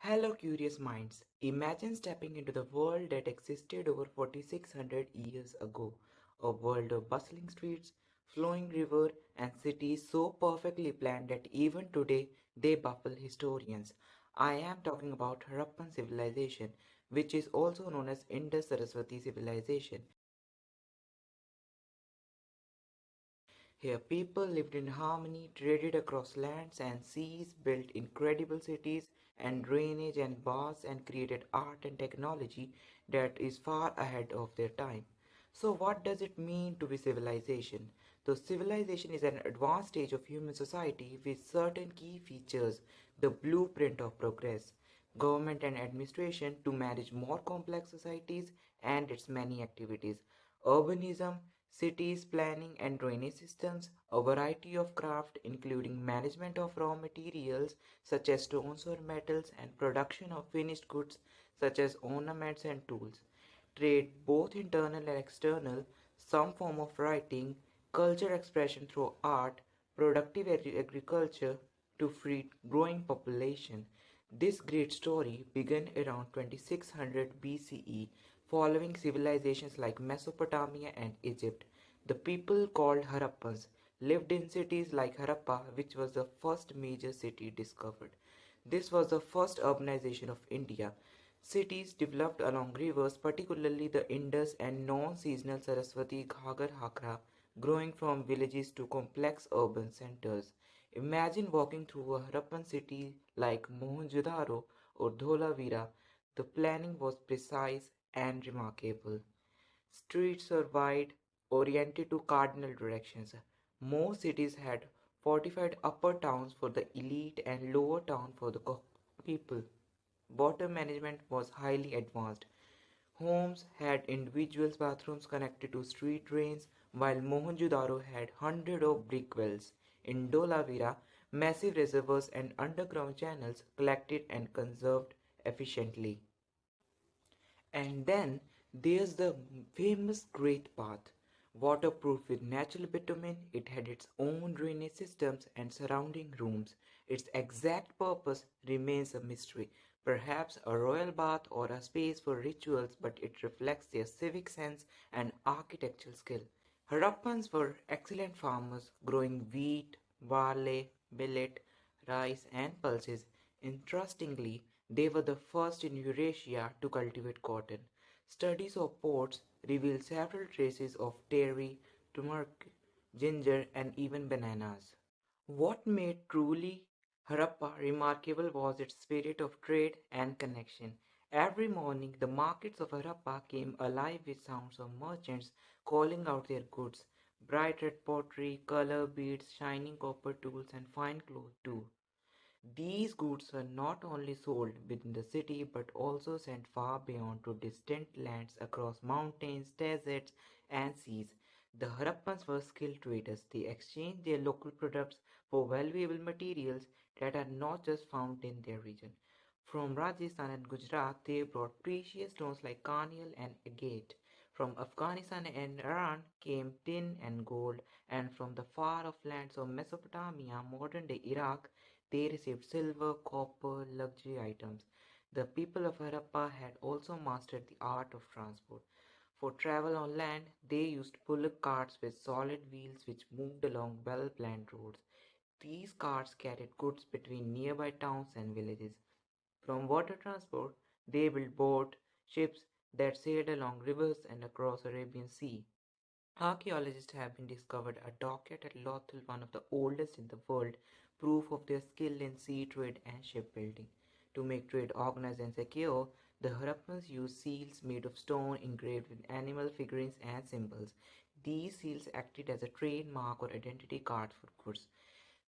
Hello, curious minds. Imagine stepping into the world that existed over 4600 years ago. A world of bustling streets, flowing river, and cities so perfectly planned that even today they baffle historians. I am talking about Harappan Civilization, which is also known as Indus Saraswati Civilization. Here, people lived in harmony, traded across lands and seas, built incredible cities and drainage and baths, and created art and technology that is far ahead of their time. So, what does it mean to be civilization? So, civilization is an advanced stage of human society with certain key features, the blueprint of progress, government and administration to manage more complex societies and its many activities, urbanism, cities planning and drainage systems, a variety of craft including management of raw materials such as stones or metals and production of finished goods such as ornaments and tools, trade both internal and external, some form of writing, culture expression through art, productive agriculture to feed growing population. This great story began around 2600 BCE following civilizations like Mesopotamia and Egypt. The people called Harappans lived in cities like Harappa, which was the first major city discovered. This was the first urbanization of India. Cities developed along rivers, particularly the Indus and non-seasonal Saraswati Ghagar Hakra, growing from villages to complex urban centers. Imagine walking through a Harappan city like Mohenjo-daro or Dholavira. The planning was precise and remarkable. Streets were wide, oriented to cardinal directions. Most cities had fortified upper towns for the elite and lower town for the people. Water management was highly advanced. Homes had individual bathrooms connected to street drains, while Mohenjo-daro had hundreds of brick wells. In Dholavira, massive reservoirs and underground channels collected and conserved efficiently. And then there's the famous Great Bath. Waterproof with natural bitumen, it had its own drainage systems and surrounding rooms. Its exact purpose remains a mystery. Perhaps a royal bath or a space for rituals, but it reflects their civic sense and architectural skill. Harappans were excellent farmers, growing wheat, barley, millet, rice, and pulses. Interestingly, they were the first in Eurasia to cultivate cotton. Studies of ports reveal several traces of dairy, turmeric, ginger, and even bananas. What made truly Harappa remarkable was its spirit of trade and connection. Every morning, the markets of Harappa came alive with sounds of merchants calling out their goods, bright red pottery, color beads, shining copper tools, and fine cloth too. These goods were not only sold within the city but also sent far beyond to distant lands across mountains, deserts, and seas. The Harappans were skilled traders. They exchanged their local products for valuable materials that are not just found in their region. From Rajasthan and Gujarat, they brought precious stones like carnelian and agate. From Afghanistan and Iran came tin and gold, and from the far off lands of Mesopotamia, modern day Iraq, they received silver, copper, luxury items. The people of Harappa had also mastered the art of transport. For travel on land, they used bullock carts with solid wheels which moved along well planned roads. These carts carried goods between nearby towns and villages. From water transport, they built boats, ships that sailed along rivers and across Arabian Sea. Archaeologists have been discovered a docket at Lothal, one of the oldest in the world, proof of their skill in sea trade and shipbuilding. To make trade organized and secure, the Harappans used seals made of stone engraved with animal figurines and symbols. These seals acted as a trademark or identity card for goods.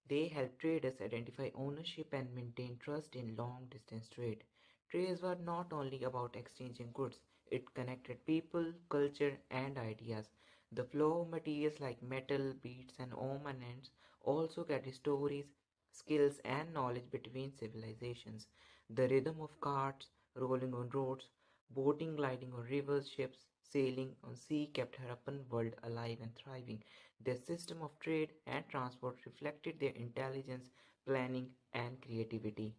They help traders identify ownership and maintain trust in long distance trade. Trades were not only about exchanging goods, it connected people, culture, and ideas. The flow of materials like metal, beads, and ornaments also carried stories, skills, and knowledge between civilizations. The rhythm of carts rolling on roads, boating gliding on rivers, ships sailing on sea kept Harappan world alive and thriving. Their system of trade and transport reflected their intelligence, planning, and creativity.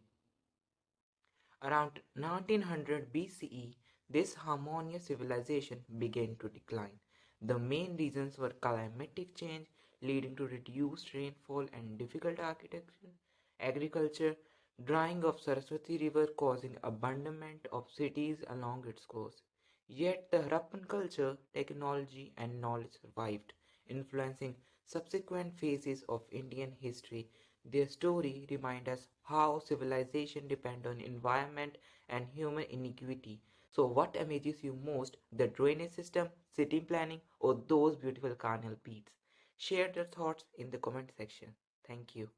Around 1900 BCE, this harmonious civilization began to decline. The main reasons were climatic change, leading to reduced rainfall and difficult architecture, agriculture, drying of Saraswati River causing abandonment of cities along its course. Yet the Harappan culture, technology, and knowledge survived, influencing subsequent phases of Indian history. Their story reminds us how civilization depends on environment and human inequity. So, what amazes you most, the drainage system, city planning, or those beautiful carnal beats? Share your thoughts in the comment section. Thank you.